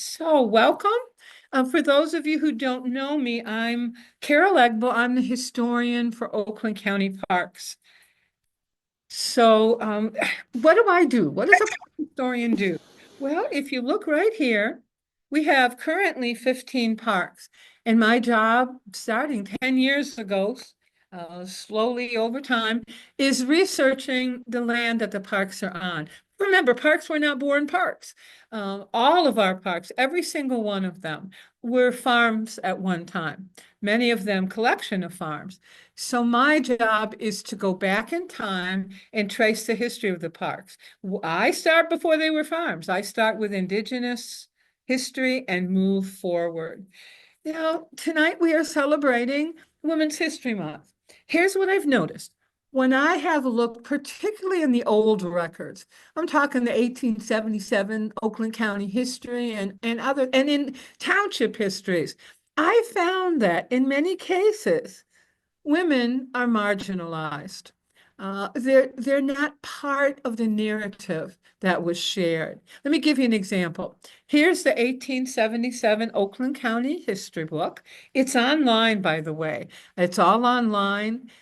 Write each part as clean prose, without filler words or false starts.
So, welcome. For those of you who don't know me, I'm Carol Egbo. I'm the historian for Oakland County Parks. So, what do I do? What does a park historian do? Well, if you look right here, we have currently 15 parks. And my job, starting 10 years ago, slowly over time, is researching the land that the parks are on. Remember, parks were not born parks. All of our parks, every single one of them, were farms at one time, many of them collection of farms. So my job is to go back in time and trace the history of the parks. I start before they were farms. I start with indigenous history and move forward. Now, tonight we are celebrating Women's History Month. Here's what I've noticed. When I have looked, particularly in the old records, I'm talking the 1877 Oakland County history and in township histories, I found that in many cases, women are marginalized. They're not part of the narrative that was shared. Let me give you an example. Here's the 1877 Oakland County history book. It's online, by the way. It's all online.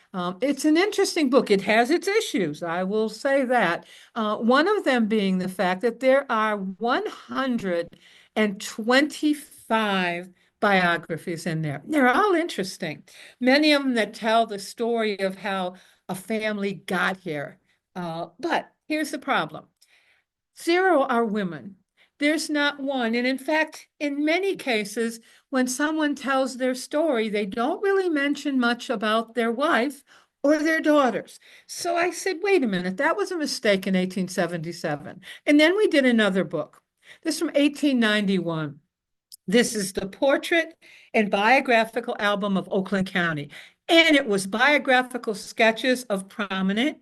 It's an interesting book. It has its issues, I will say that. One of them being the fact that there are 125 biographies in there. They're all interesting. Many of them that tell the story of how a family got here. But here's the problem. Zero are women. There's not one. And in fact, in many cases, when someone tells their story, they don't really mention much about their wife or their daughters. So I said, wait a minute, that was a mistake in 1877. And then we did another book. This is from 1891. This is the portrait and biographical album of Oakland County. And it was biographical sketches of prominent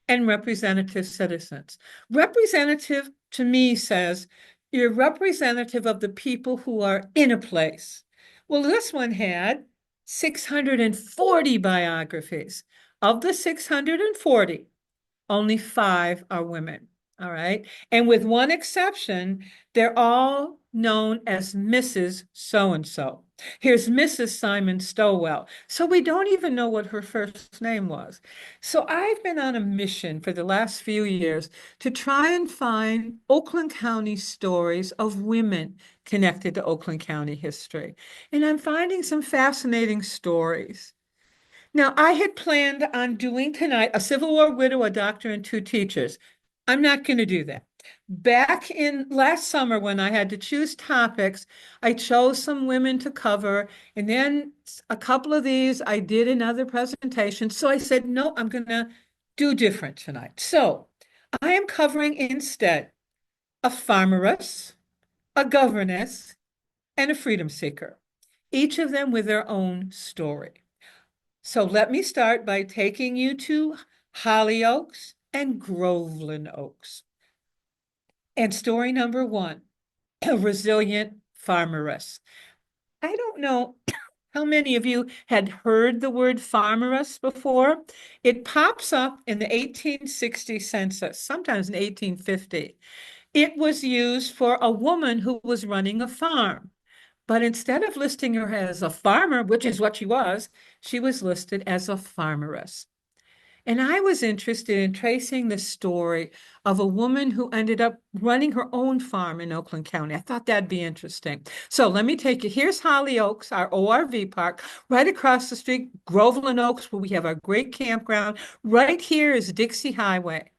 and representative citizens. Representative to me says you're representative of the people who are in a place. Well, this one had 640 biographies. Of the 640, only 5 are women. All right. And with one exception, they're all known as Mrs. So-and-so. Here's Mrs. Simon Stowell. So we don't even know what her first name was. So I've been on a mission for the last few years to try and find Oakland County stories of women connected to Oakland County history. And I'm finding some fascinating stories. Now, I had planned on doing tonight a Civil War widow, a doctor, and 2 teachers. I'm not going to do that. Back in last summer, when I had to choose topics, I chose some women to cover. And then a couple of these I did in other presentations. So I said, no, I'm going to do different tonight. So I am covering instead a farmeress, a governess, and a freedom seeker, each of them with their own story. So let me start by taking you to Hollyoaks and Groveland Oaks. And story number 1, a resilient farmeress. I don't know how many of you had heard the word farmeress before. It pops up in the 1860 census, sometimes in 1850. It was used for a woman who was running a farm. But instead of listing her as a farmer, which is what she was listed as a farmeress. And I was interested in tracing the story of a woman who ended up running her own farm in Oakland County. I thought that'd be interesting. So let me take you. Here's Hollyoaks, our ORV park. Right across the street, Groveland Oaks, where we have our great campground. Right here is Dixie Highway.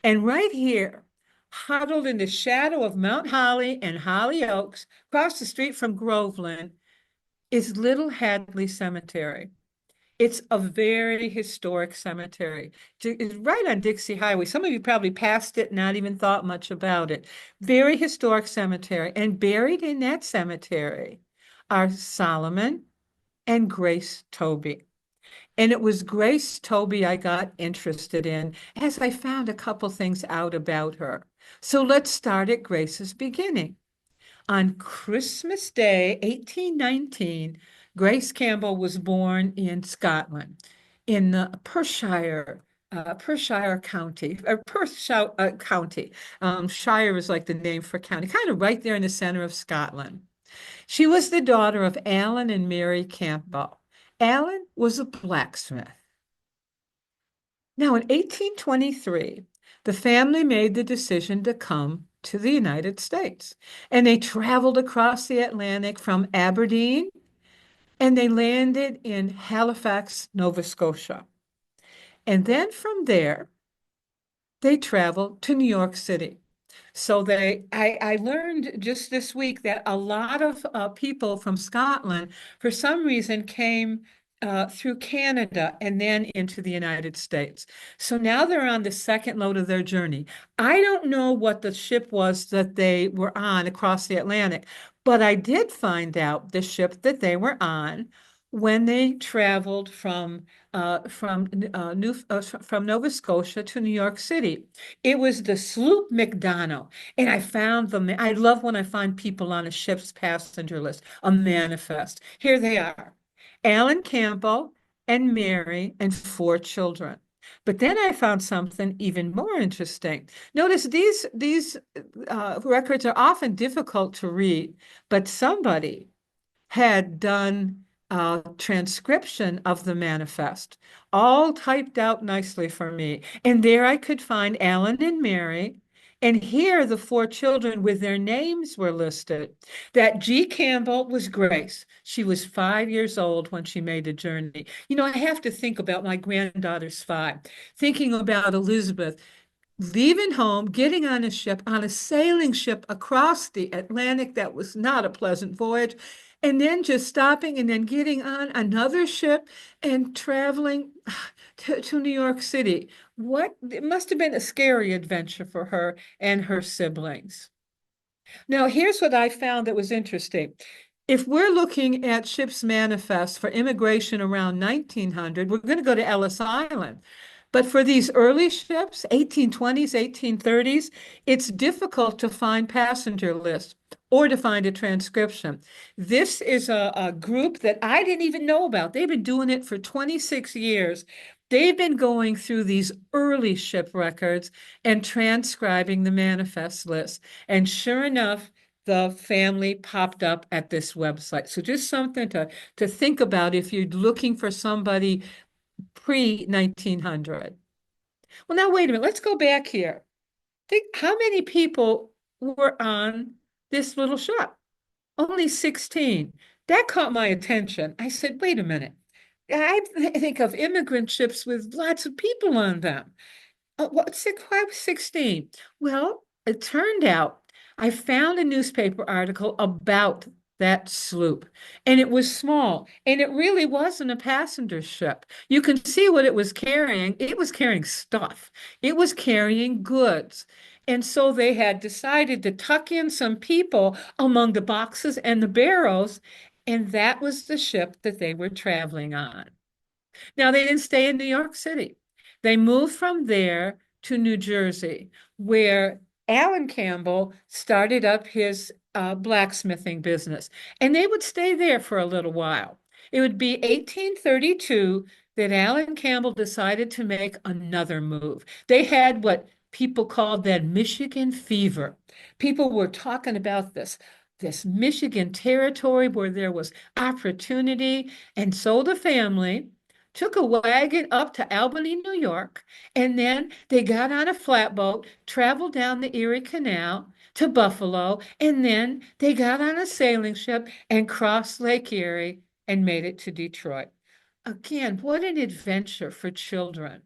And right here, huddled in the shadow of Mount Holly and Hollyoaks, across the street from Groveland, is Little Hadley Cemetery. It's a very historic cemetery. It's right on Dixie Highway. Some of you probably passed it, not even thought much about it. Very historic cemetery. And buried in that cemetery are Solomon and Grace Toby. And it was Grace Toby I got interested in as I found a couple things out about her. So let's start at Grace's beginning. On Christmas Day, 1819, Grace Campbell was born in Scotland, in the Perthshire Perthshire County, or Perthshire County. Shire is like the name for county, kind of right there in the center of Scotland. She was the daughter of Alan and Mary Campbell. Alan was a blacksmith. Now, in 1823, the family made the decision to come to the United States, and they traveled across the Atlantic from Aberdeen, and they landed in Halifax, Nova Scotia. And then from there, they traveled to New York City. So I learned just this week that a lot of people from Scotland, for some reason, came through Canada and then into the United States. So now they're on the second load of their journey. I don't know what the ship was that they were on across the Atlantic, but I did find out the ship that they were on when they traveled from Nova Scotia to New York City. It was the sloop McDonough. And I found them. I love when I find people on a ship's passenger list, a manifest. Here they are, Alan Campbell and Mary and four children. But then I found something even more interesting. Notice these records are often difficult to read, but somebody had done a transcription of the manifest, all typed out nicely for me. And there I could find Alan and Mary. And here the four children with their names were listed. That G. Campbell was Grace. She was 5 years old when she made the journey. You know, I have to think about my granddaughter's five, thinking about Elizabeth leaving home, getting on a ship, on a sailing ship across the Atlantic. That was not a pleasant voyage. And then just stopping and then getting on another ship and traveling to New York City. It must have been a scary adventure for her and her siblings. Now, here's what I found that was interesting. If we're looking at ships manifest for immigration around 1900, we're going to go to Ellis Island. But for these early ships, 1820s, 1830s, it's difficult to find passenger lists or to find a transcription. This is a group that I didn't even know about. They've been doing it for 26 years. They've been going through these early ship records and transcribing the manifest list. And sure enough, the family popped up at this website. So just something to think about if you're looking for somebody pre-1900. Well, now wait a minute. Let's go back here. Think how many people were on this little ship? Only 16. That caught my attention. I said, wait a minute. I think of immigrant ships with lots of people on them. Why 16? Well, it turned out I found a newspaper article about that sloop, and it was small, and it really wasn't a passenger ship. You can see what it was carrying. It was carrying stuff. It was carrying goods. And so they had decided to tuck in some people among the boxes and the barrels, and that was the ship that they were traveling on. Now, they didn't stay in New York City. They moved from there to New Jersey, where Alan Campbell started up his blacksmithing business. And they would stay there for a little while. It would be 1832 that Alan Campbell decided to make another move. They had what people called that Michigan fever. People were talking about this Michigan territory where there was opportunity. And so the family took a wagon up to Albany, New York, and then they got on a flatboat, traveled down the Erie Canal to Buffalo, and then they got on a sailing ship and crossed Lake Erie and made it to Detroit. Again, what an adventure for children.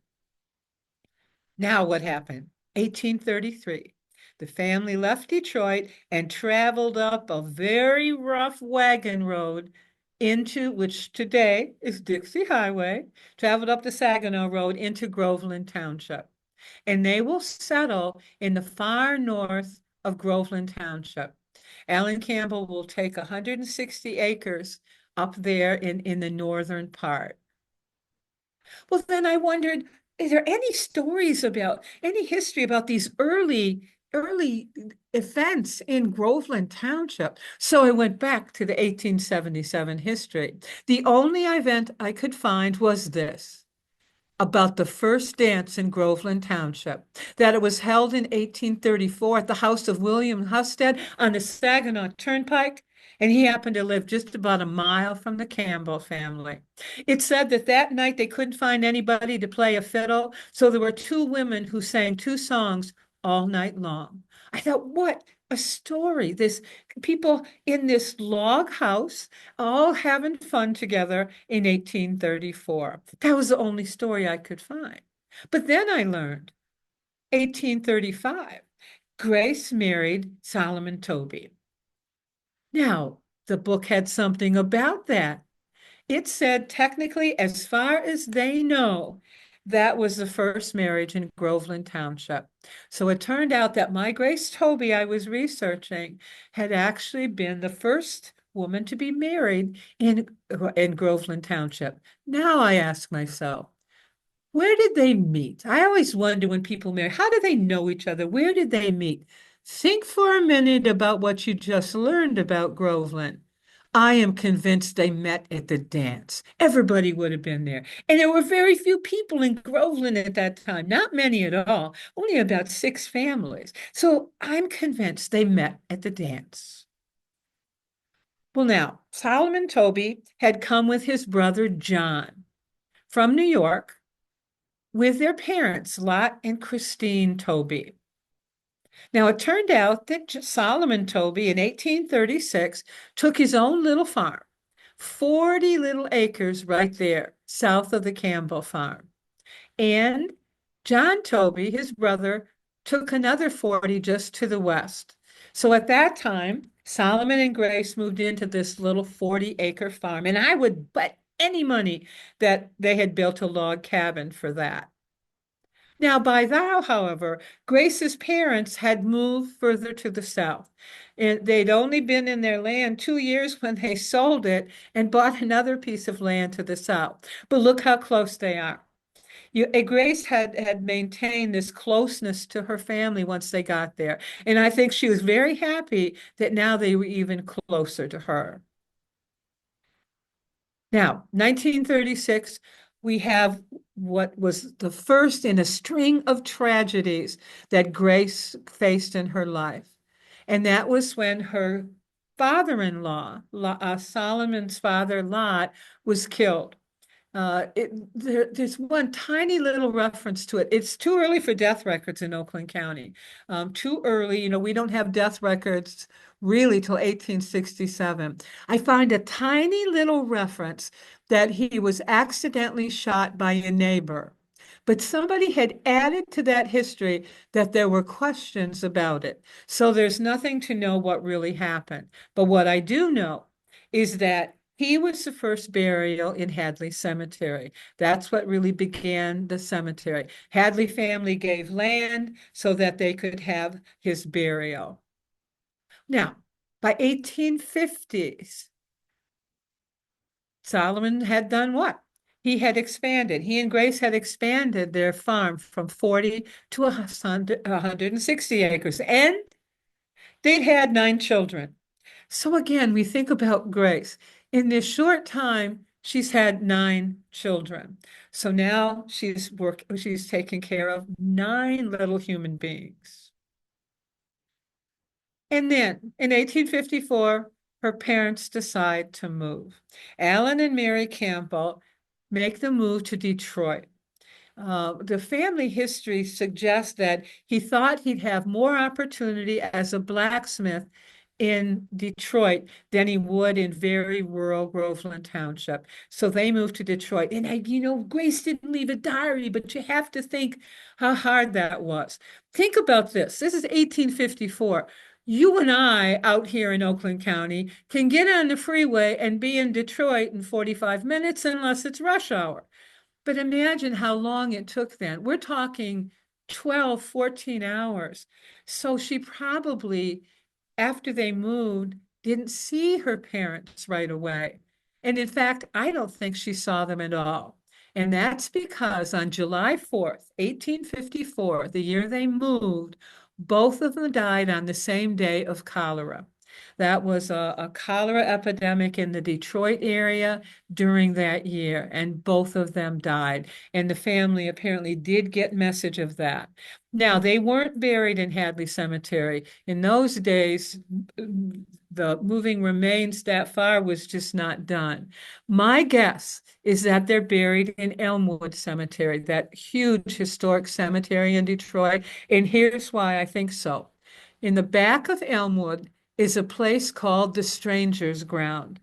Now what happened? 1833. The family left Detroit and traveled up a very rough wagon road into which today is Dixie Highway, traveled up the Saginaw Road into Groveland Township. And they will settle in the far north of Groveland Township. Alan Campbell will take 160 acres up there in the northern part. Well, then I wondered, is there any stories about any history about these early events in Groveland Township? So I went back to the 1877 history. The only event I could find was this. about the first dance in Groveland Township, that it was held in 1834 at the house of William Husted on the Saginaw Turnpike, and he happened to live just about a mile from the Campbell family. It said that that night they couldn't find anybody to play a fiddle, so there were two women who sang two songs all night long. I thought, what a story. This people in this log house all having fun together in 1834. That was the only story I could find. But then I learned 1835, Grace married Solomon Toby. Now, the book had something about that. It said, technically, as far as they know, that was the first marriage in Groveland Township. So it turned out that my Grace Toby I was researching had actually been the first woman to be married in Groveland Township. Now I ask myself, where did they meet? I always wonder when people marry, how do they know each other? Where did they meet? Think for a minute about what you just learned about Groveland. I am convinced they met at the dance. Everybody would have been there. And there were very few people in Groveland at that time, not many at all, only about 6 families. So I'm convinced they met at the dance. Well, now, Solomon Toby had come with his brother John from New York with their parents, Lot and Christine Toby. Now, it turned out that Solomon Toby in 1836 took his own little farm, 40 little acres right there, south of the Campbell farm. And John Toby, his brother, took another 40 just to the west. So at that time, Solomon and Grace moved into this little 40-acre farm, and I would bet any money that they had built a log cabin for that. Now, by now, however, Grace's parents had moved further to the south. And they'd only been in their land 2 years when they sold it and bought another piece of land to the south. But look how close they are. Grace had maintained this closeness to her family once they got there. And I think she was very happy that now they were even closer to her. Now, 1936, we have what was the first in a string of tragedies that Grace faced in her life. And that was when her father-in-law, Solomon's father, Lot, was killed. There's one tiny little reference to it. It's too early for death records in Oakland County. Too early, we don't have death records really till 1867. I find a tiny little reference that he was accidentally shot by a neighbor. But somebody had added to that history that there were questions about it. So there's nothing to know what really happened. But what I do know is that he was the first burial in Hadley Cemetery. That's what really began the cemetery. Hadley family gave land so that they could have his burial. Now, by 1850s, Solomon had done what? He had expanded. He and Grace had expanded their farm from 40 to 160 acres, and they'd had 9 children. So again, we think about Grace. In this short time, she's had 9 children. So now she's taking care of 9 little human beings. And then in 1854, her parents decide to move. Alan and Mary Campbell make the move to Detroit. The family history suggests that he thought he'd have more opportunity as a blacksmith in Detroit than he would in very rural Groveland Township. So they moved to Detroit. And Grace didn't leave a diary, but you have to think how hard that was. Think about this. This is 1854. You and I out here in Oakland County can get on the freeway and be in Detroit in 45 minutes unless it's rush hour. But imagine how long it took then. We're talking 12, 14 hours. So she probably, after they moved, didn't see her parents right away. And in fact, I don't think she saw them at all. And that's because on July 4th, 1854, the year they moved, both of them died on the same day of cholera. That was a cholera epidemic in the Detroit area during that year, and both of them died. And the family apparently did get message of that. Now, they weren't buried in Hadley Cemetery. In those days, the moving remains that far was just not done. My guess is that they're buried in Elmwood Cemetery, that huge historic cemetery in Detroit. And here's why I think so. In the back of Elmwood is a place called the Stranger's Ground.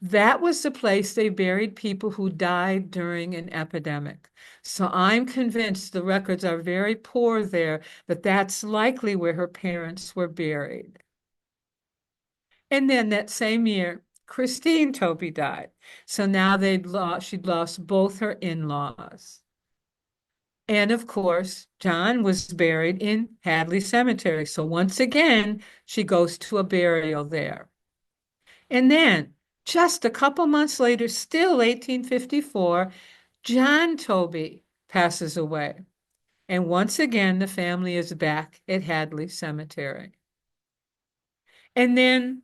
That was the place they buried people who died during an epidemic. So I'm convinced the records are very poor there, that that's likely where her parents were buried. And then that same year, Christine Toby died. So now she'd lost both her in-laws. And of course, John was buried in Hadley Cemetery. So once again, she goes to a burial there. And then, just a couple months later, still 1854, John Toby passes away. And once again, the family is back at Hadley Cemetery. And then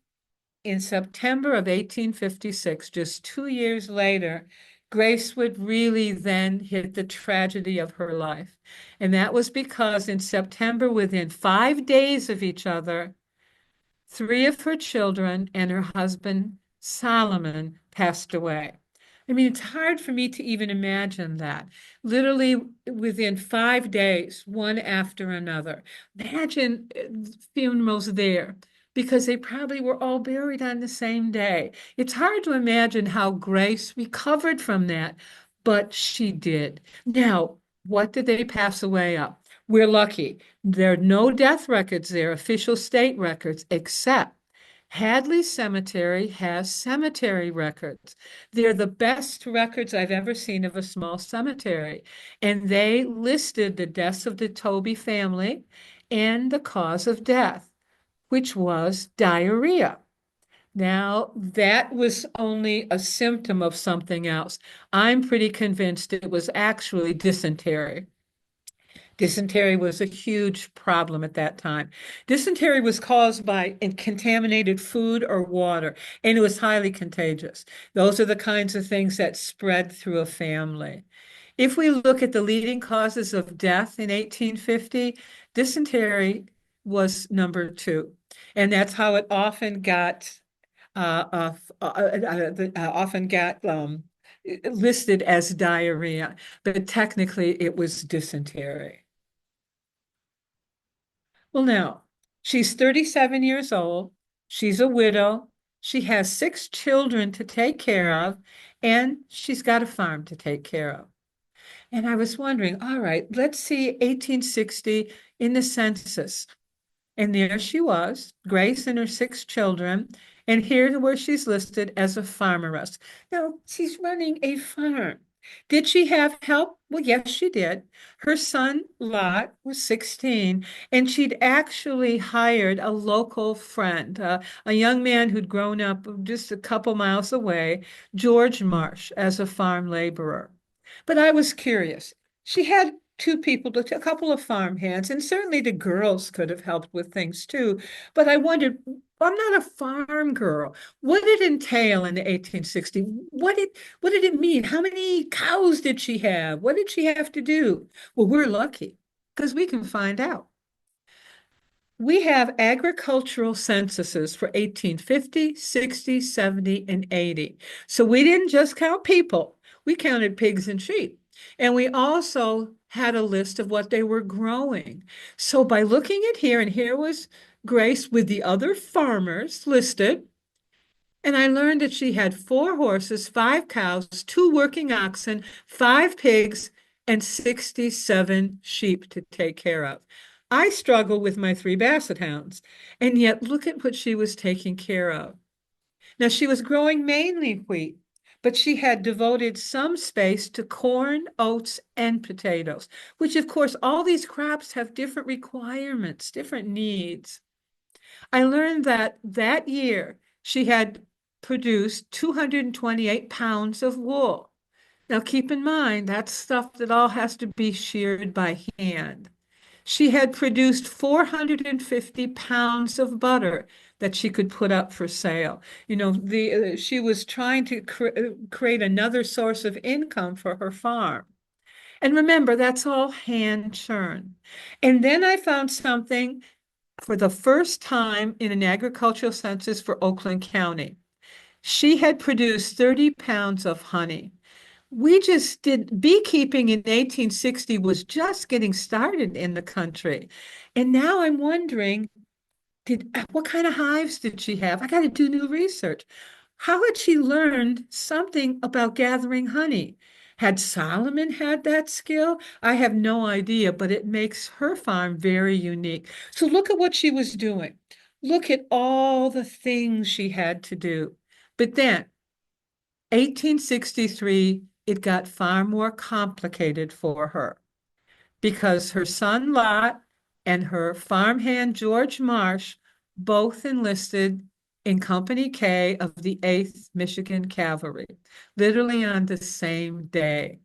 in September of 1856, just 2 years later, Grace would really then hit the tragedy of her life. And that was because in September, within 5 days of each other, three of her children and her husband, Solomon, passed away. I mean, it's hard for me to even imagine that. Literally within 5 days, one after another. Imagine funerals there because they probably were all buried on the same day. It's hard to imagine how Grace recovered from that, but she did. Now, what did they pass away of? We're lucky. There are no death records there, official state records, except Hadley Cemetery has cemetery records. They're the best records I've ever seen of a small cemetery. And they listed the deaths of the Toby family and the cause of death, which was diarrhea. Now, that was only a symptom of something else. I'm pretty convinced it was actually dysentery. Dysentery was a huge problem at that time. Dysentery was caused by contaminated food or water, and it was highly contagious. Those are the kinds of things that spread through a family. If we look at the leading causes of death in 1850, dysentery was number two. And that's how it often got listed as diarrhea, but technically it was dysentery. Well, now, she's 37 years old. She's a widow. She has six children to take care of, and she's got a farm to take care of. And I was wondering, all right, let's see 1860 in the census. And there she was, Grace and her six children. And here's where she's listed as a farmeress. Now, she's running a farm. Did she have help? Well, yes, she did. Her son, Lot, was 16, and she'd actually hired a local friend, a young man who'd grown up just a couple miles away, George Marsh, as a farm laborer. But I was curious. She had two people, a couple of farm hands, and certainly the girls could have helped with things too. But I wondered, I'm not a farm girl. What did it entail in the 1860s? What did it mean? How many cows did she have? What did she have to do? Well, we're lucky because we can find out. We have agricultural censuses for 1850, 60, 70, and 80. So we didn't just count people, we counted pigs and sheep. And we also had a list of what they were growing. So by looking at here, and here was Grace with the other farmers listed, and I learned that she had 4 horses, 5 cows, 2 working oxen, 5 pigs, and 67 sheep to take care of. I struggle with my 3 Basset hounds, and yet look at what she was taking care of. Now, she was growing mainly wheat, but she had devoted some space to corn, oats, and potatoes, which, of course, all these crops have different requirements, different needs. I learned that that year she had produced 228 pounds of wool. Now, keep in mind, that's stuff that all has to be sheared by hand. She had produced 450 pounds of butter. that she could put up for sale. She was trying to create another source of income for her farm. And remember, that's all hand churn. And then I found something for the first time in an agricultural census for Oakland County. She had produced 30 pounds of honey. We just did beekeeping in 1860 was just getting started in the country. And now I'm wondering, what kind of hives did she have? I got to do new research. How had she learned something about gathering honey? Had Solomon had that skill? I have no idea, but it makes her farm very unique. So look at what she was doing. Look at all the things she had to do. But then, 1863, it got far more complicated for her because her son Lot and her farmhand George Marsh both enlisted in Company K of the 8th Michigan Cavalry, literally on the same day.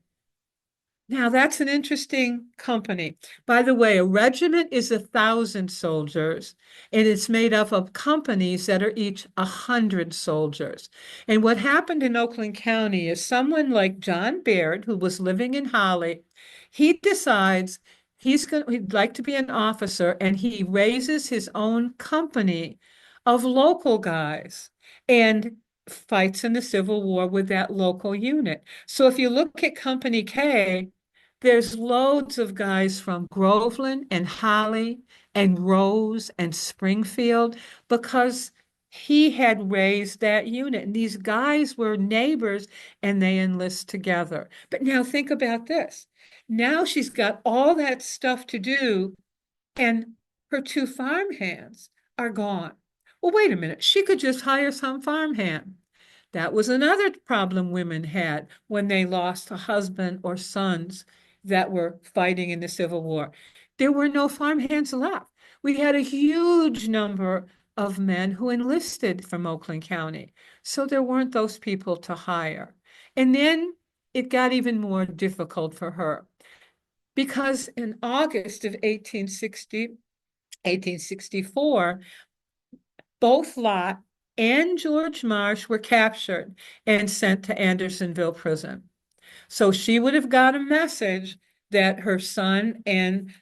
Now, that's an interesting company. By the way, a regiment is 1,000 soldiers, and it's made up of companies that are each 100 soldiers. And what happened in Oakland County is someone like John Baird, who was living in Holly, he decides he'd like to be an officer, and he raises his own company of local guys and fights in the Civil War with that local unit. So if you look at Company K, there's loads of guys from Groveland and Holly and Rose and Springfield because he had raised that unit. And these guys were neighbors and they enlist together. But now think about this. Now she's got all that stuff to do, and her two farmhands are gone. Well, wait a minute. She could just hire some farmhand. That was another problem women had when they lost a husband or sons that were fighting in the Civil War. There were no farmhands left. We had a huge number of men who enlisted from Oakland County. So there weren't those people to hire. And then it got even more difficult for her because in August of 1864, both Lot and George Marsh were captured and sent to Andersonville prison. So she would have got a message that her son and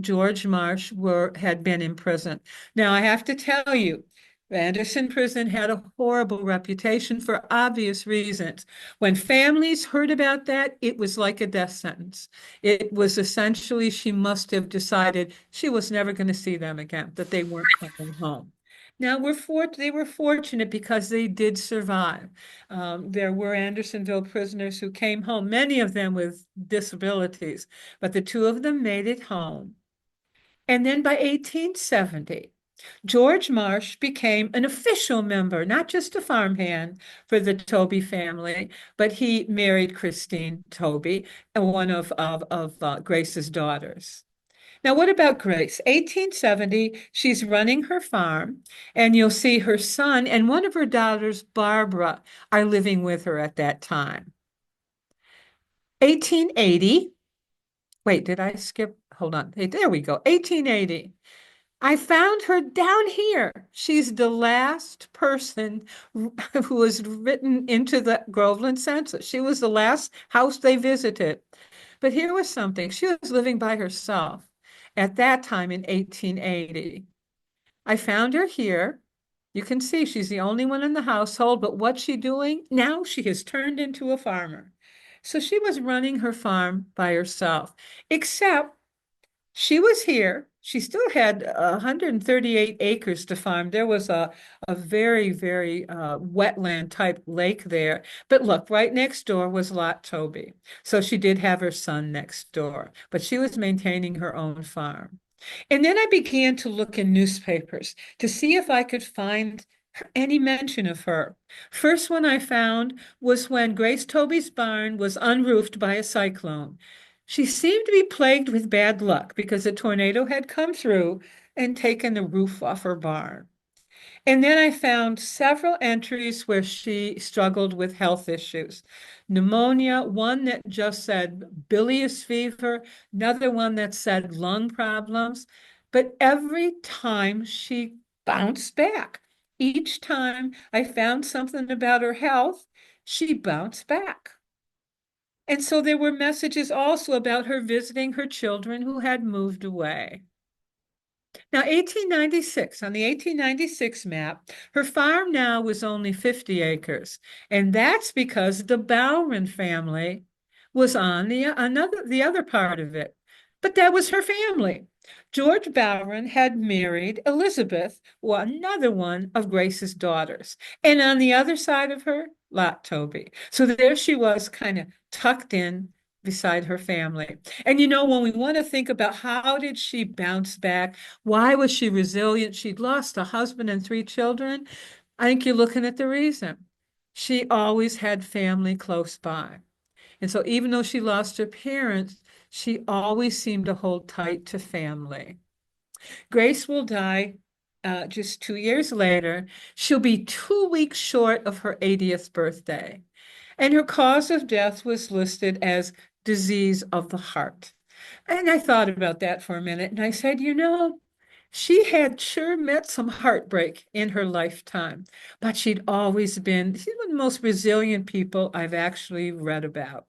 George Marsh had been in prison. Now I have to tell you, Anderson prison had a horrible reputation for obvious reasons. When families heard about that, it was like a death sentence. It was essentially she must have decided she was never going to see them again, that they weren't coming home. Now they were fortunate because they did survive. There were Andersonville prisoners who came home, many of them with disabilities, but the two of them made it home. And then by 1870, George Marsh became an official member, not just a farmhand for the Toby family, but he married Christine Toby, one of Grace's daughters. Now, what about Grace? 1870, she's running her farm, and you'll see her son and one of her daughters, Barbara, are living with her at that time. 1880, wait, did I skip? Hold on. Hey, there we go. 1880. I found her down here. She's the last person who was written into the Groveland census. She was the last house they visited. But here was something. She was living by herself at that time in 1880. I found her here. You can see she's the only one in the household, but what's she doing? Now she has turned into a farmer. So she was running her farm by herself, except she was here. She still had 138 acres to farm. There was a very, very wetland type lake there. But look, right next door was Lot Toby. So she did have her son next door, but she was maintaining her own farm. And then I began to look in newspapers to see if I could find any mention of her. First one I found was when Grace Toby's barn was unroofed by a cyclone. She seemed to be plagued with bad luck because a tornado had come through and taken the roof off her barn. And then I found several entries where she struggled with health issues. Pneumonia, one that just said bilious fever, another one that said lung problems. But every time she bounced back. Each time I found something about her health, she bounced back. And so there were messages also about her visiting her children who had moved away. Now, 1896, on the 1896 map, her farm now was only 50 acres. And that's because the Bowron family was on the other part of it. But that was her family. George Bowron had married Elizabeth, another one of Grace's daughters. And on the other side of her, Lot Toby. So there she was, kind of tucked in beside her family. And when we want to think about how did she bounce back, why was she resilient? She'd lost a husband and three children. I think you're looking at the reason. She always had family close by. And so even though she lost her parents, she always seemed to hold tight to family. Grace will die just 2 years later. She'll be 2 weeks short of her 80th birthday. And her cause of death was listed as disease of the heart. And I thought about that for a minute and I said, she had sure met some heartbreak in her lifetime, but she's one of the most resilient people I've actually read about.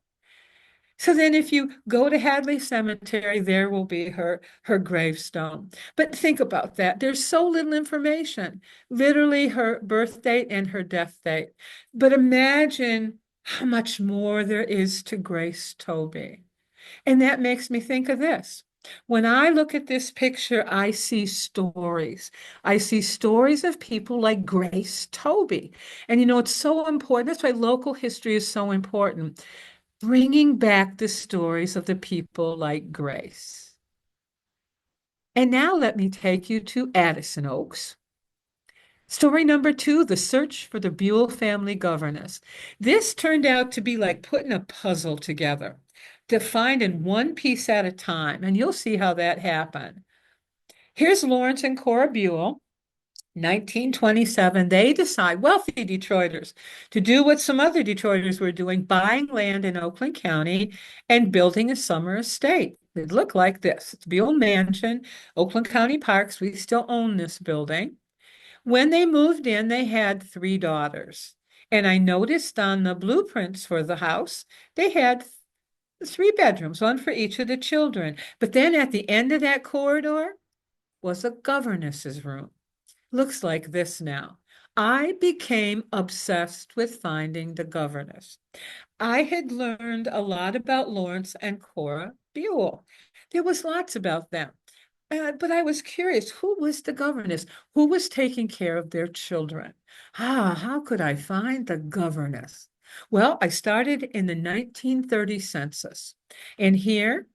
So then if you go to Hadley Cemetery, there will be her gravestone. But think about that. There's so little information, literally her birth date and her death date. But imagine how much more there is to Grace Toby. And that makes me think of this. When I look at this picture, I see stories. I see stories of people like Grace Toby. And it's so important. That's why local history is so important. Bringing back the stories of the people like Grace. And now let me take you to Addison Oaks. Story number 2, the search for the Buell family governess. This turned out to be like putting a puzzle together to find in one piece at a time. And you'll see how that happened. Here's Lawrence and Cora Buell. 1927, they decide, wealthy Detroiters, to do what some other Detroiters were doing, buying land in Oakland County and building a summer estate. It looked like this. It's Buell Mansion, Oakland County Parks. We still own this building. When they moved in, they had 3 daughters. And I noticed on the blueprints for the house, they had 3 bedrooms, one for each of the children. But then at the end of that corridor was a governess's room. Looks like this now. I became obsessed with finding the governess. I had learned a lot about Lawrence and Cora Buell. There was lots about them. But I was curious, who was the governess? Who was taking care of their children? How could I find the governess? Well, I started in the 1930 census. And here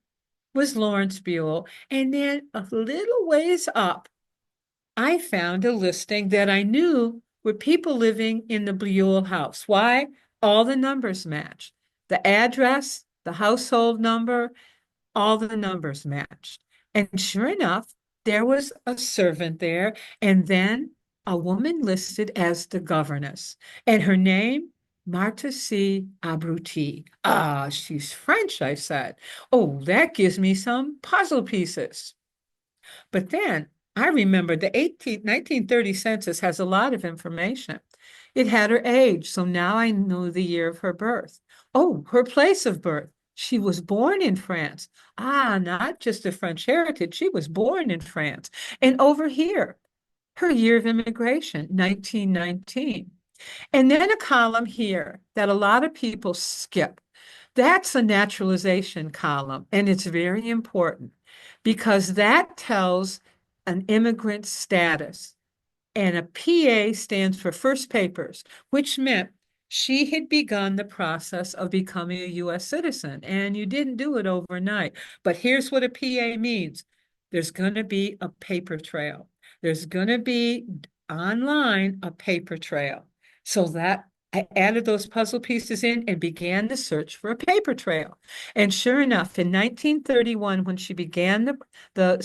was Lawrence Buell. And then a little ways up, I found a listing that I knew were people living in the Buell house. Why? All the numbers matched. The address, the household number, all the numbers matched. And sure enough, there was a servant there, and then a woman listed as the governess. And her name, Martha C. Abruti. Ah, she's French, I said. Oh, that gives me some puzzle pieces. But then I remember the 1930 census has a lot of information. It had her age, so now I know the year of her birth. Oh, her place of birth. She was born in France. Not just a French heritage, she was born in France. And over here, her year of immigration, 1919. And then a column here that a lot of people skip. That's a naturalization column, and it's very important because that tells an immigrant status. And a PA stands for first papers, which meant she had begun the process of becoming a U.S. citizen. And you didn't do it overnight. But here's what a PA means. There's going to be a paper trail. There's going to be online a paper trail. So that I added those puzzle pieces in and began the search for a paper trail. And sure enough, in 1931, when she began began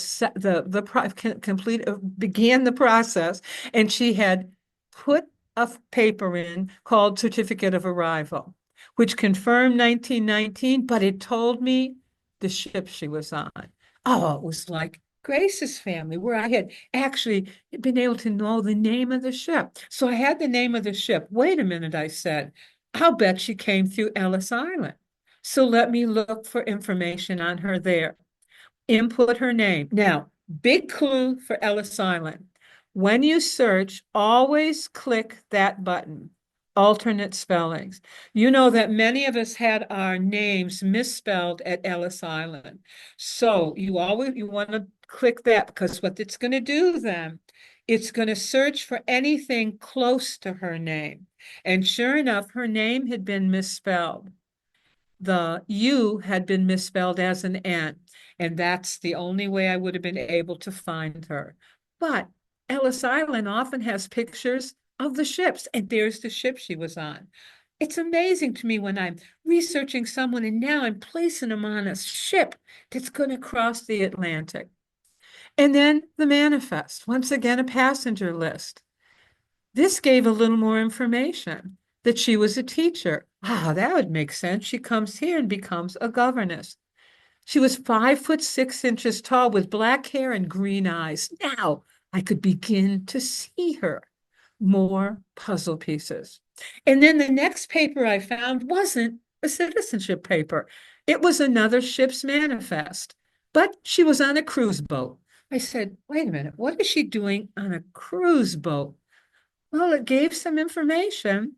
the process, and she had put a paper in called Certificate of Arrival, which confirmed 1919, but it told me the ship she was on. Oh, it was like Grace's family, where I had actually been able to know the name of the ship. So I had the name of the ship. Wait a minute, I said. I'll bet she came through Ellis Island. So let me look for information on her there. Input her name. Now, big clue for Ellis Island. When you search, always click that button, alternate spellings. You know that many of us had our names misspelled at Ellis Island. So you want to click that because what it's going to do then, it's going to search for anything close to her name. And sure enough, her name had been misspelled. The U had been misspelled as an N, and that's the only way I would have been able to find her. But Ellis Island often has pictures of the ships, and there's the ship she was on. It's amazing to me when I'm researching someone and now I'm placing them on a ship that's going to cross the Atlantic. And then the manifest, once again, a passenger list. This gave a little more information that she was a teacher. Ah, that would make sense. She comes here and becomes a governess. She was 5'6" tall with black hair and green eyes. Now I could begin to see her. More puzzle pieces. And then the next paper I found wasn't a citizenship paper. It was another ship's manifest, but she was on a cruise boat. I said, wait a minute, what is she doing on a cruise boat? Well, it gave some information.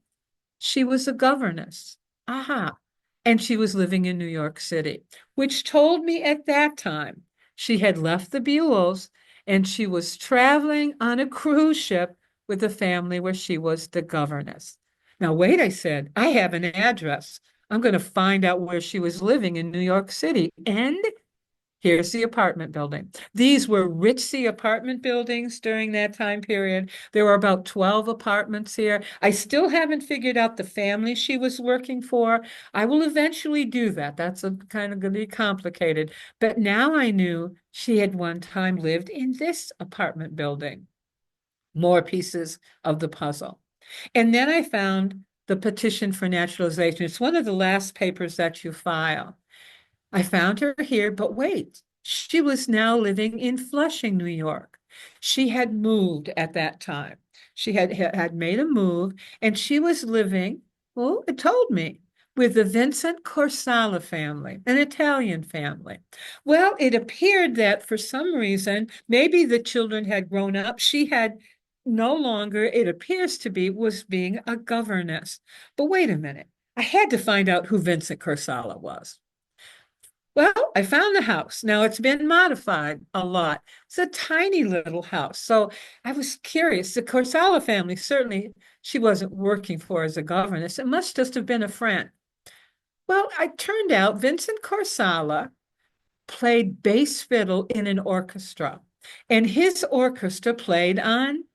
She was a governess. Aha. And she was living in New York City, which told me at that time she had left the Buells and she was traveling on a cruise ship with a family where she was the governess. Now, wait, I said, I have an address. I'm going to find out where she was living in New York City. And here's the apartment building. These were ritzy apartment buildings during that time period. There were about 12 apartments here. I still haven't figured out the family she was working for. I will eventually do that. That's kind of going to be complicated. But now I knew she had one time lived in this apartment building. More pieces of the puzzle. And then I found the petition for naturalization. It's one of the last papers that you file. I found her here, but wait, she was now living in Flushing, New York. She had moved at that time. She had made a move, and she was living, well, it told me, with the Vincent Corsala family, an Italian family. Well, it appeared that for some reason, maybe the children had grown up. She had no longer, it appears to be, was being a governess. But wait a minute. I had to find out who Vincent Corsala was. Well, I found the house. Now it's been modified a lot. It's a tiny little house. So I was curious. The Corsala family, certainly she wasn't working for as a governess. It must just have been a friend. Well, it turned out Vincent Corsala played bass fiddle in an orchestra, and his orchestra played on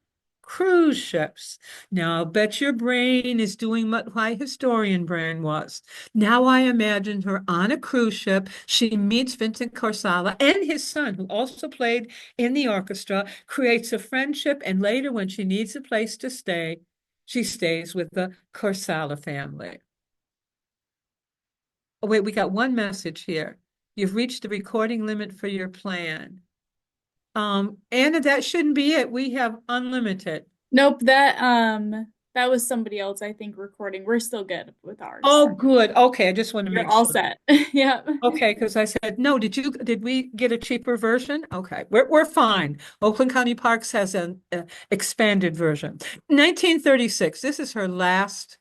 cruise ships. Now, I'll bet your brain is doing what my historian brain was. Now I imagined her on a cruise ship. She meets Vincent Corsala and his son, who also played in the orchestra, creates a friendship, and later, when she needs a place to stay, she stays with the Corsala family. Oh, wait, we got one message here. You've reached the recording limit for your plan. Anna, that shouldn't be it. We have unlimited. Nope, that was somebody else, I think, recording. We're still good with ours. Oh, good. Okay, I just want to You're make all sure. set. Yep. Okay, because I said, no, did we get a cheaper version? Okay, we're fine. Oakland County Parks has an expanded version. 1936, this is her last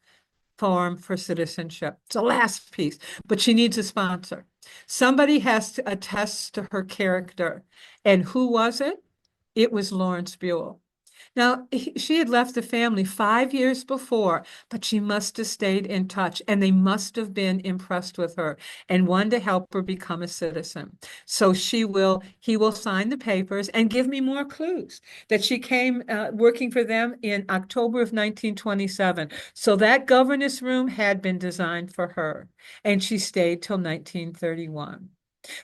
form for citizenship. It's the last piece, but she needs a sponsor. Somebody has to attest to her character. And who was it? It was Lawrence Buell. Now, she had left the family 5 years before, but she must have stayed in touch, and they must have been impressed with her and wanted to help her become a citizen. So he will sign the papers and give me more clues that she came working for them in October of 1927. So that governess room had been designed for her, and she stayed till 1931.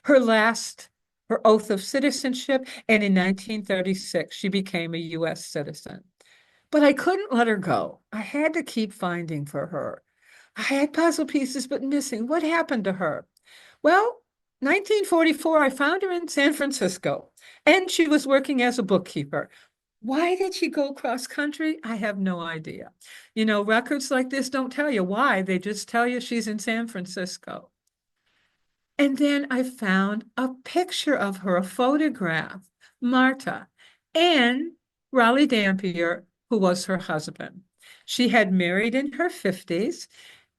Her last her oath of citizenship, and in 1936, she became a U.S. citizen. But I couldn't let her go. I had to keep finding for her. I had puzzle pieces, but missing. What happened to her? Well, 1944, I found her in San Francisco, and she was working as a bookkeeper. Why did she go cross country? I have no idea. You know, records like this don't tell you why, they just tell you she's in San Francisco. And then I found a picture of her, a photograph, Marta, and Raleigh Dampier, who was her husband. She had married in her 50s.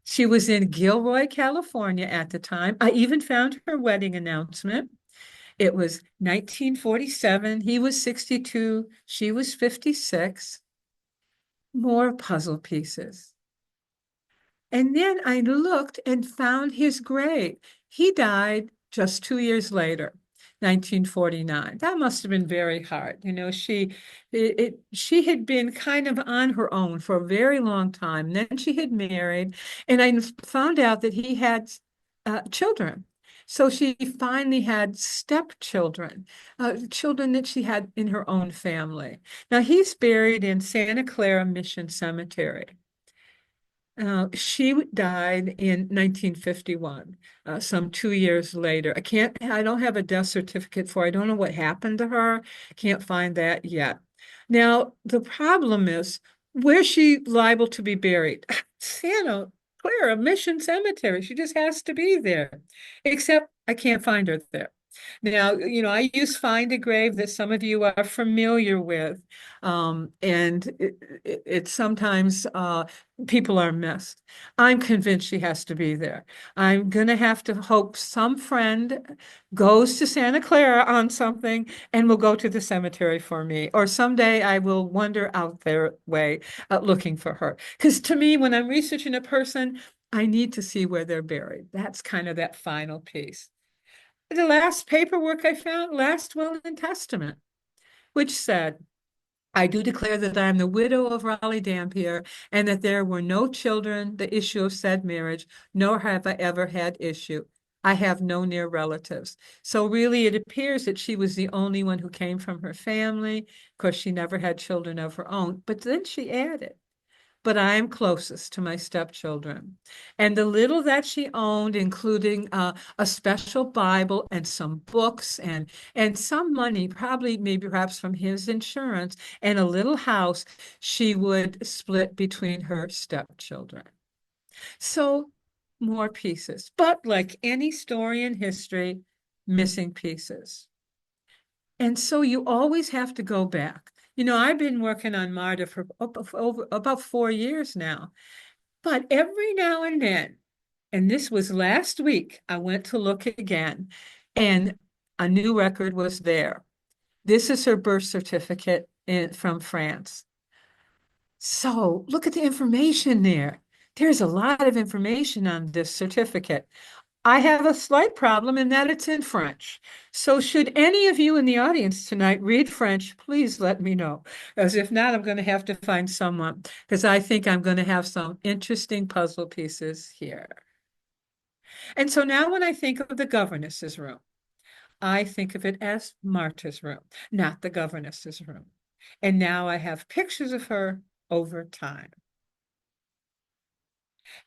She was in Gilroy, California at the time. I even found her wedding announcement. It was 1947. He was 62. She was 56. More puzzle pieces. And then I looked and found his grave. He died just 2 years later, 1949. That must have been very hard. You know, she had been kind of on her own for a very long time. Then she had married, and I found out that he had children. So she finally had stepchildren, children that she had in her own family. Now he's buried in Santa Clara Mission Cemetery. She died in 1951, some 2 years later. I don't have a death certificate for her. I don't know what happened to her. I can't find that yet. Now, the problem is, where's she liable to be buried? Santa Clara Mission Cemetery. She just has to be there. Except I can't find her there. Now, you know, I use Find a Grave that some of you are familiar with. And it's sometimes people are missed. I'm convinced she has to be there. I'm going to have to hope some friend goes to Santa Clara on something and will go to the cemetery for me. Or someday I will wander out their way looking for her. Because to me, when I'm researching a person, I need to see where they're buried. That's kind of that final piece. The last paperwork I found, last will and testament, which said, I do declare that I am the widow of Raleigh Dampier and that there were no children, the issue of said marriage, nor have I ever had issue. I have no near relatives. So really it appears that she was the only one who came from her family. Of course, she never had children of her own. But then she added, but I am closest to my stepchildren. And the little that she owned, including a special Bible and some books and some money, probably maybe perhaps from his insurance, and a little house, she would split between her stepchildren. So more pieces. But like any story in history, missing pieces. And so you always have to go back. You know, I've been working on Marta for over about 4 years now, but every now and then, and this was last week, I went to look again, and a new record was there. This is her birth certificate from France. So look at the information there. There's a lot of information on this certificate. I have a slight problem in that it's in French. So should any of you in the audience tonight read French, please let me know. As if not, I'm going to have to find someone because I think I'm going to have some interesting puzzle pieces here. And so now when I think of the governess's room, I think of it as Marta's room, not the governess's room. And now I have pictures of her over time.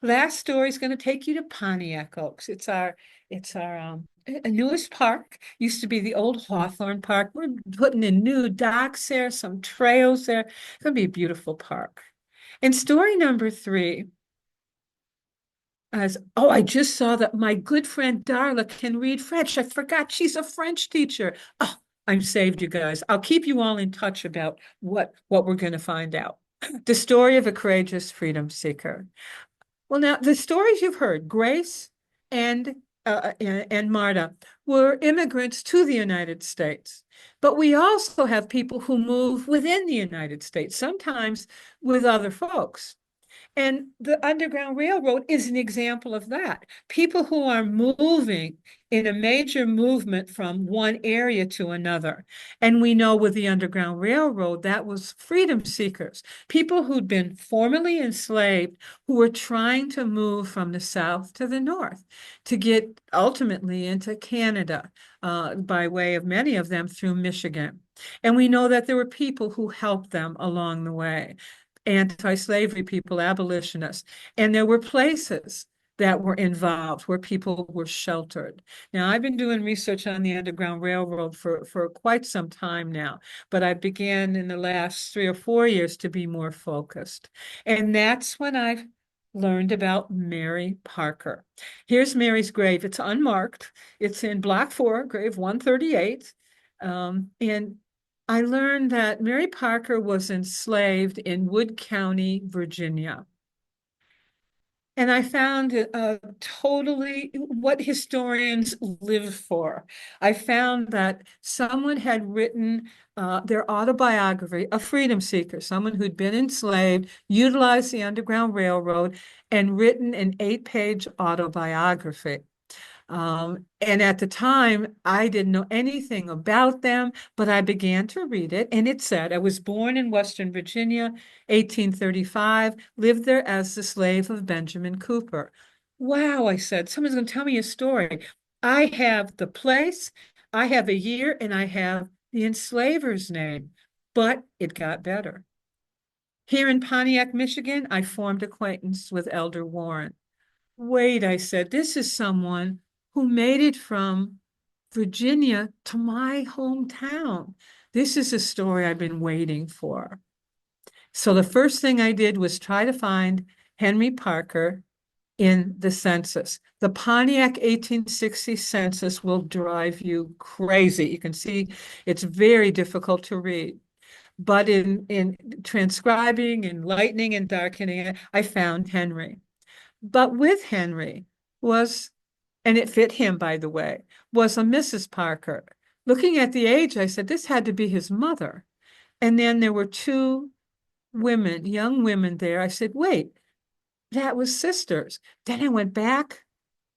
Last story is going to take you to Pontiac Oaks. It's our newest park. Used to be the old Hawthorne Park. We're putting in new docks there, some trails there. It's going to be a beautiful park. And story number 3 is, oh, I just saw that my good friend Darla can read French. I forgot she's a French teacher. Oh, I'm saved, you guys. I'll keep you all in touch about what we're going to find out. The story of a courageous freedom seeker. Well, now the stories you've heard, Grace and Marta were immigrants to the United States, but we also have people who move within the United States, sometimes with other folks. And the Underground Railroad is an example of that. People who are moving in a major movement from one area to another. And we know with the Underground Railroad, that was freedom seekers, people who'd been formerly enslaved, who were trying to move from the South to the North to get ultimately into Canada by way of many of them through Michigan. And we know that there were people who helped them along the way, anti-slavery people, abolitionists. And there were places that were involved, where people were sheltered. Now, I've been doing research on the Underground Railroad for quite some time now, but I began in the last 3 or 4 years to be more focused. And that's when I've learned about Mary Parker. Here's Mary's grave. It's unmarked. It's in Block 4, grave 138. And I learned that Mary Parker was enslaved in Wood County, Virginia. And I found it totally what historians live for. I found that someone had written their autobiography, a freedom seeker, someone who'd been enslaved, utilized the Underground Railroad, and written an 8-page autobiography. And at the time, I didn't know anything about them, but I began to read it. And it said, I was born in Western Virginia, 1835, lived there as the slave of Benjamin Cooper. Wow, I said, someone's going to tell me a story. I have the place, I have a year, and I have the enslaver's name. But it got better. Here in Pontiac, Michigan, I formed acquaintance with Elder Warren. Wait, I said, this is someone who made it from Virginia to my hometown. This is a story I've been waiting for. So the first thing I did was try to find Henry Parker in the census. The Pontiac 1860 census will drive you crazy. You can see it's very difficult to read. But in transcribing and lightening and darkening it, I found Henry. But with Henry was, and it fit him, by the way, was a Mrs. Parker. Looking at the age, I said, this had to be his mother. And then there were two women, young women there. I said, wait, that was sisters. Then I went back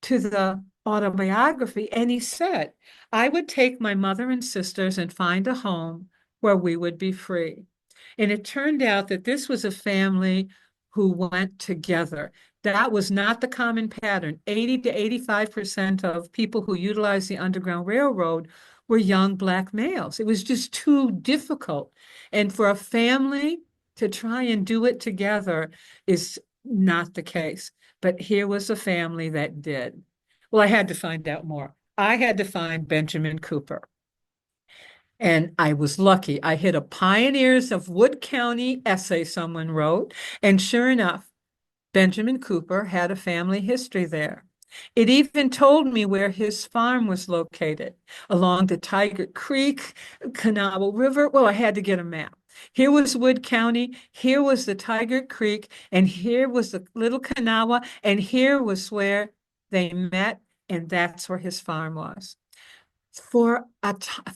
to the autobiography and he said, I would take my mother and sisters and find a home where we would be free. And it turned out that this was a family who went together. That was not the common pattern. 80 to 85% of people who utilized the Underground Railroad were young Black males. It was just too difficult. And for a family to try and do it together is not the case. But here was a family that did. Well, I had to find out more. I had to find Benjamin Cooper. And I was lucky. I hit a Pioneers of Wood County essay someone wrote. And sure enough, Benjamin Cooper had a family history there. It even told me where his farm was located, along the Tiger Creek, Kanawha River. Well, I had to get a map. Here was Wood County, here was the Tiger Creek, and here was the Little Kanawha, and here was where they met, and that's where his farm was. For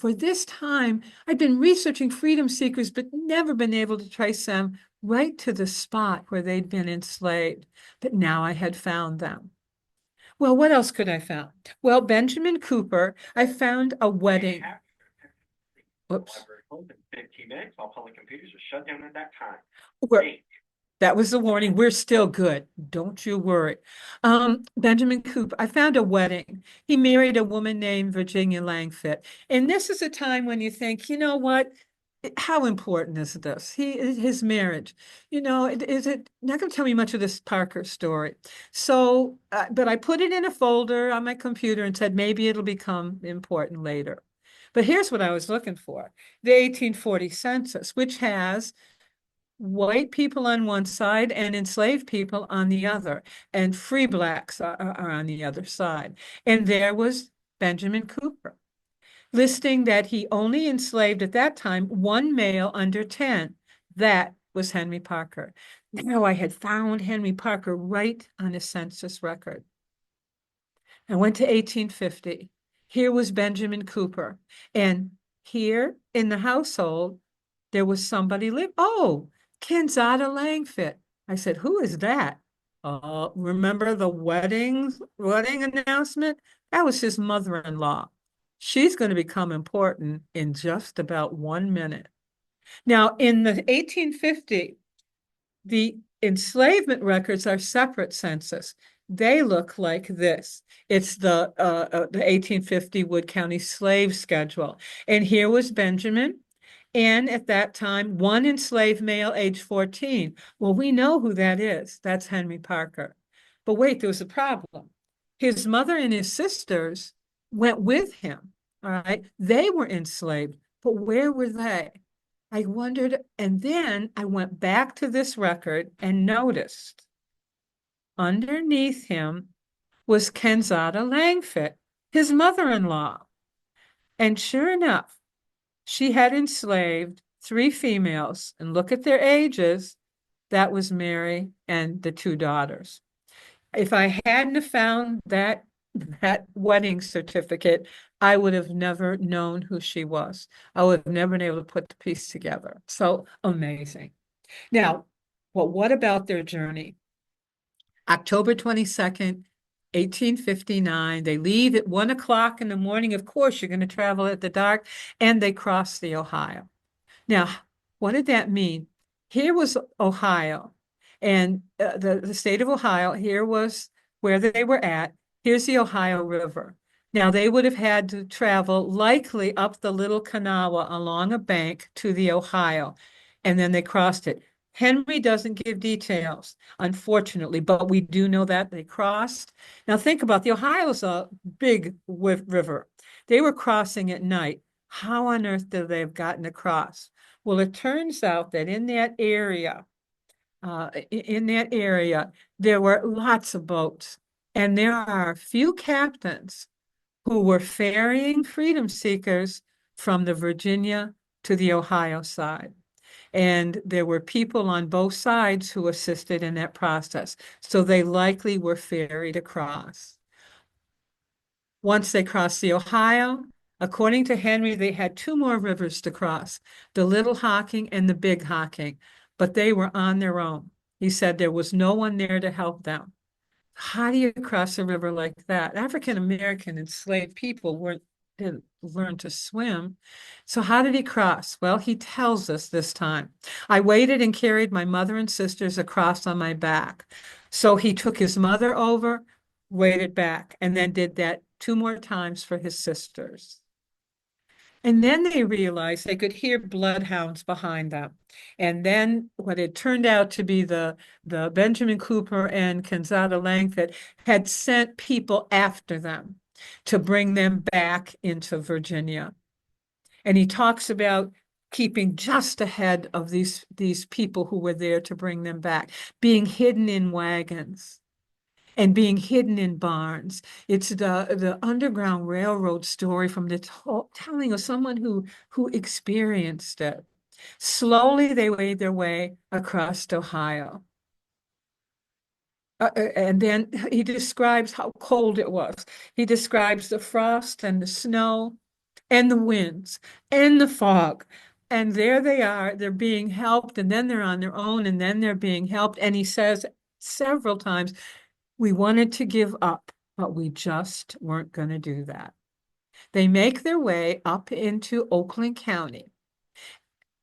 this time, I'd been researching freedom seekers, but never been able to trace them right to the spot where they'd been enslaved. But now I had found them. Well, what else could I found? Well, Benjamin Cooper, I found a wedding. Whoops. 15 minutes, all public computers are shut down at that time. That was the warning. We're still good. Don't you worry. Benjamin Cooper, I found a wedding. He married a woman named Virginia Langfit. And this is a time when you think, you know what? How important is this? His marriage. Is it not going to tell me much of this Parker story? So, but I put it in a folder on my computer and said maybe it'll become important later. But here's what I was looking for. The 1840 census, which has white people on one side and enslaved people on the other, and free Blacks are on the other side. And there was Benjamin Cooper, listing that he only enslaved at that time one male under 10. That was Henry Parker. Now I had found Henry Parker right on a census record. I went to 1850. Here was Benjamin Cooper. And here in the household, there was somebody live. Oh, Kenzada Langfit. I said, who is that? Remember the wedding announcement? That was his mother-in-law. She's going to become important in just about 1 minute. Now, in the 1850, the enslavement records are separate census. They look like this. It's the 1850 Wood County slave schedule. And here was Benjamin. And at that time, one enslaved male, age 14. Well, we know who that is. That's Henry Parker. But wait, there was a problem. His mother and his sisters went with him. All right. They were enslaved, but where were they? I wondered, and then I went back to this record and noticed underneath him was Kenzada Langfit, his mother-in-law. And sure enough, she had enslaved three females, and look at their ages. That was Mary and the two daughters. If I hadn't have found that wedding certificate, I would have never known who she was. I would have never been able to put the piece together. So amazing. Now, well, what about their journey? October 22nd, 1859. They leave at 1 o'clock in the morning. Of course, you're going to travel at the dark, and they cross the Ohio. Now, what did that mean? Here was Ohio, and the state of Ohio. Here was where they were at. Here's the Ohio River. Now, they would have had to travel likely up the Little Kanawha along a bank to the Ohio, and then they crossed it. Henry doesn't give details, unfortunately, but we do know that they crossed. Now, think about the Ohio's a big river. They were crossing at night. How on earth did they have gotten across? Well, it turns out that in that area, there were lots of boats, and there are a few captains who were ferrying freedom seekers from the Virginia to the Ohio side. And there were people on both sides who assisted in that process. So they likely were ferried across. Once they crossed the Ohio, according to Henry, they had two more rivers to cross, the Little Hocking and the Big Hocking, but they were on their own. He said there was no one there to help them. How do you cross a river like that? African American enslaved people didn't learn to swim. So how did he cross? Well, he tells us this time. I waited and carried my mother and sisters across on my back. So he took his mother over, waded back, and then did that two more times for his sisters. And then they realized they could hear bloodhounds behind them. And then what had turned out to be the Benjamin Cooper and Kenzada Langfit had sent people after them to bring them back into Virginia. And he talks about keeping just ahead of these people who were there to bring them back, being hidden in wagons and being hidden in barns. It's the Underground Railroad story from the telling of someone who experienced it. Slowly, they made their way across Ohio. And then he describes how cold it was. He describes the frost and the snow and the winds and the fog. And there they are, they're being helped, and then they're on their own, and then they're being helped. And he says several times, we wanted to give up, but we just weren't going to do that. They make their way up into Oakland County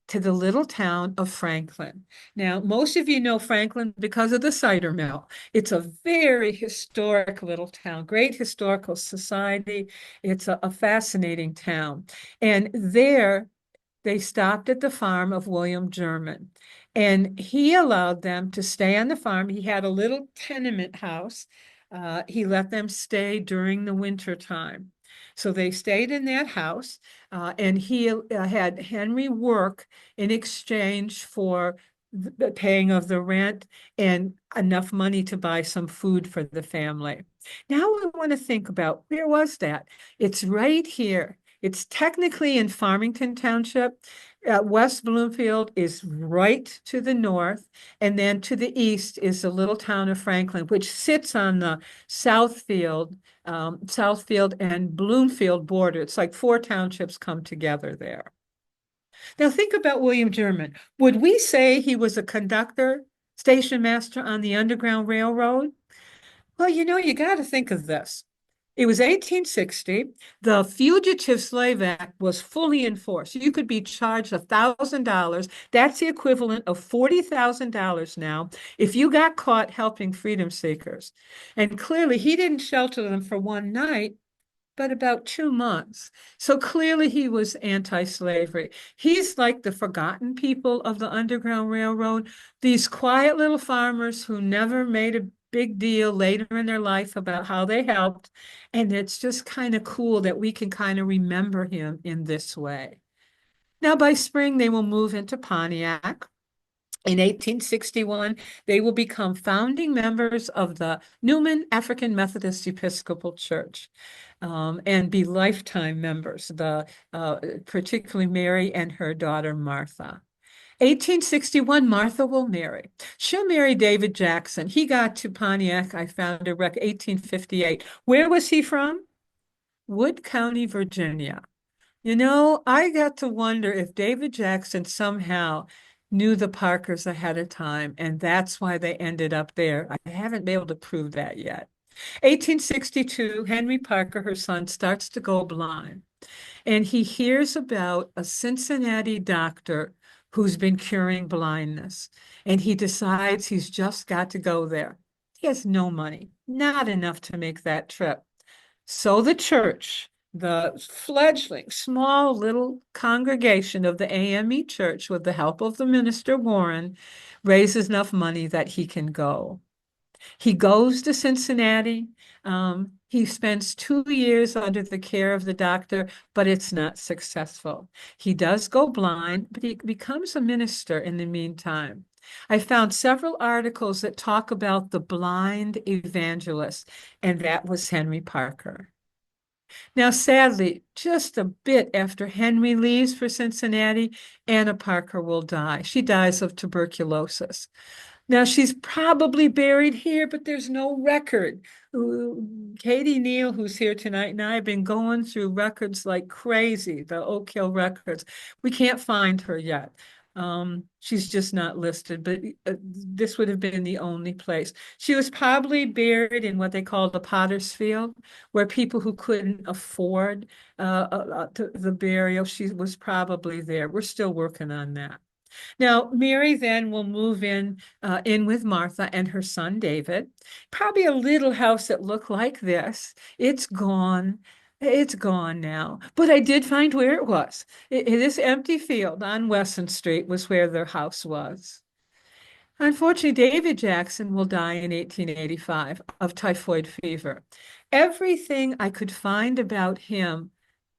to the little town of Franklin. Now, most of you know Franklin because of the cider mill. It's a very historic little town, great historical society. It's a fascinating town. And there, they stopped at the farm of William German, and he allowed them to stay on the farm. He had a little tenement house. He let them stay during the winter time. So they stayed in that house, and he had Henry work in exchange for the paying of the rent and enough money to buy some food for the family. Now we want to think about, where was that? It's right here. It's technically in Farmington Township. West Bloomfield is right to the north, and then to the east is the little town of Franklin, which sits on the Southfield and Bloomfield border. It's like four townships come together there. Now think about William German. Would we say he was a conductor, station master on the Underground Railroad? Well, you got to think of this. It was 1860. The Fugitive Slave Act was fully enforced. You could be charged $1,000. That's the equivalent of $40,000 now if you got caught helping freedom seekers. And clearly, he didn't shelter them for one night, but about 2 months. So clearly he was anti-slavery. He's like the forgotten people of the Underground Railroad, these quiet little farmers who never made big deal later in their life about how they helped. And it's just kind of cool that we can kind of remember him in this way. Now, by spring, they will move into Pontiac. In 1861, they will become founding members of the Newman African Methodist Episcopal Church, and be lifetime members, particularly Mary and her daughter Martha. 1861, Martha will marry. She'll marry David Jackson. He got to Pontiac, I found a record, 1858. Where was he from? Wood County, Virginia. I got to wonder if David Jackson somehow knew the Parkers ahead of time, and that's why they ended up there. I haven't been able to prove that yet. 1862, Henry Parker, her son, starts to go blind, and he hears about a Cincinnati doctor who's been curing blindness, and he decides he's just got to go there. He has no money, not enough to make that trip. So the church, the fledgling, small little congregation of the AME Church, with the help of the minister Warren, raises enough money that he can go. He goes to Cincinnati. He spends 2 years under the care of the doctor, but it's not successful. He does go blind, but he becomes a minister in the meantime. I found several articles that talk about the blind evangelist, and that was Henry Parker. Now, sadly, just a bit after Henry leaves for Cincinnati, Anna Parker will die. She dies of tuberculosis. Now, she's probably buried here, but there's no record. Katie Neal, who's here tonight, and I have been going through records like crazy, the Oak Hill records. We can't find her yet. She's just not listed, but this would have been the only place. She was probably buried in what they call the Potter's Field, where people who couldn't afford the burial, she was probably there. We're still working on that. Now, Mary then will move in with Martha and her son David. Probably a little house that looked like this. It's gone. It's gone now. But I did find where it was. This empty field on Wesson Street was where their house was. Unfortunately, David Jackson will die in 1885 of typhoid fever. Everything I could find about him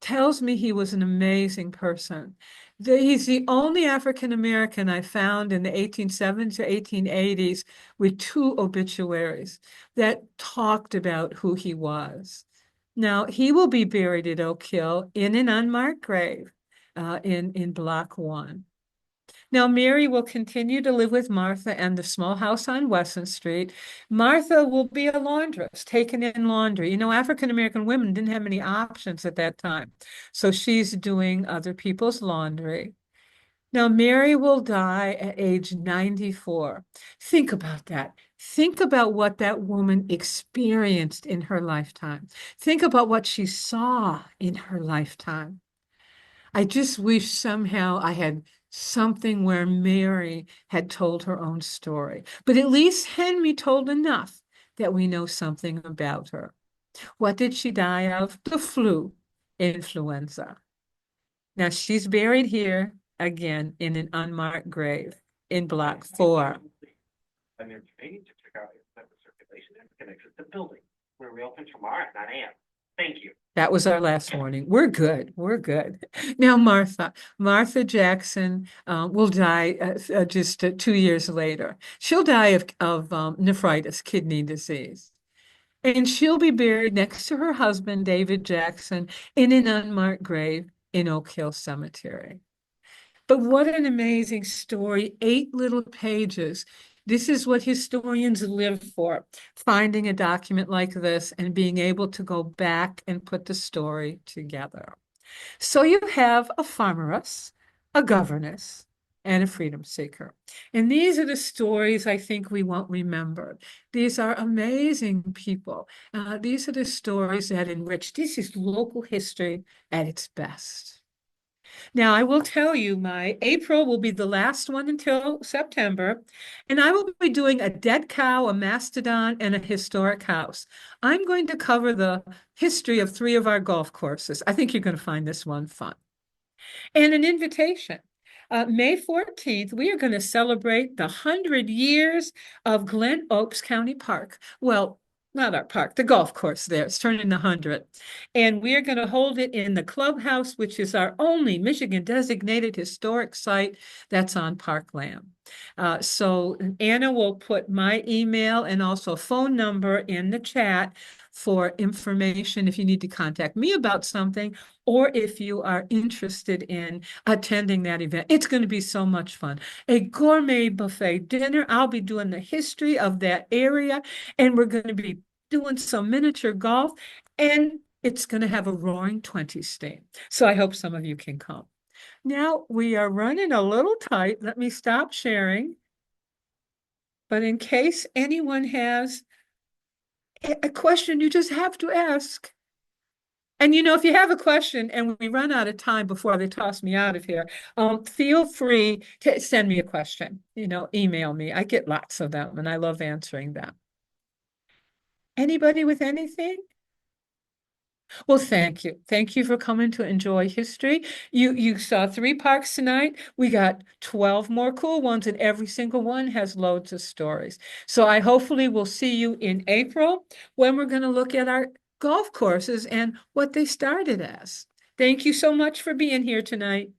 tells me he was an amazing person. He's the only African American I found in the 1870s or 1880s with 2 obituaries that talked about who he was. Now, he will be buried at Oak Hill in an unmarked grave in Block 1. Now, Mary will continue to live with Martha and the small house on Wesson Street. Martha will be a laundress, taking in laundry. African-American women didn't have many options at that time. So she's doing other people's laundry. Now, Mary will die at age 94. Think about that. Think about what that woman experienced in her lifetime. Think about what she saw in her lifetime. I just wish somehow I had something where Mary had told her own story. But at least Henry told enough that we know something about her. What did she die of? The flu, influenza. Now she's buried here again in an unmarked grave in Block 4. And they're waiting to check out if the circulation can exit the building. We're reopen tomorrow at 9 a.m. Thank you. That was our last warning. We're good. We're good. Now, Martha Jackson will die just 2 years later. She'll die of nephritis, kidney disease. And she'll be buried next to her husband, David Jackson, in an unmarked grave in Oak Hill Cemetery. But what an amazing story. 8 little pages. This is what historians live for, finding a document like this and being able to go back and put the story together. So you have a farmeress, a governess, and a freedom seeker. And these are the stories I think we won't remember. These are amazing people. These are the stories that enrich. This is local history at its best. Now, I will tell you, my April will be the last one until September, and I will be doing a dead cow, a mastodon, and a historic house. I'm going to cover the history of 3 of our golf courses. I think you're going to find this one fun. And an invitation. May 14th, we are going to celebrate the 100 years of Glen Oaks County Park. Well, not our park, the golf course there. It's turning 100. And we are going to hold it in the clubhouse, which is our only Michigan designated historic site that's on parkland. So Anna will put my email and also phone number in the chat for information if you need to contact me about something or if you are interested in attending that event. It's going to be so much fun. A gourmet buffet dinner. I'll be doing the history of that area, and we're going to be doing some miniature golf, and it's going to have a roaring 20s stand. So I hope some of you can come. Now we are running a little tight. Let me stop sharing. But in case anyone has a question, you just have to ask. And if you have a question and we run out of time before they toss me out of here, feel free to send me a question. Email me. I get lots of them and I love answering them. Anybody with anything? Well, thank you. Thank you for coming to enjoy history. You saw 3 parks tonight. We got 12 more cool ones, and every single one has loads of stories. So I hopefully will see you in April when we're going to look at our golf courses and what they started as. Thank you so much for being here tonight.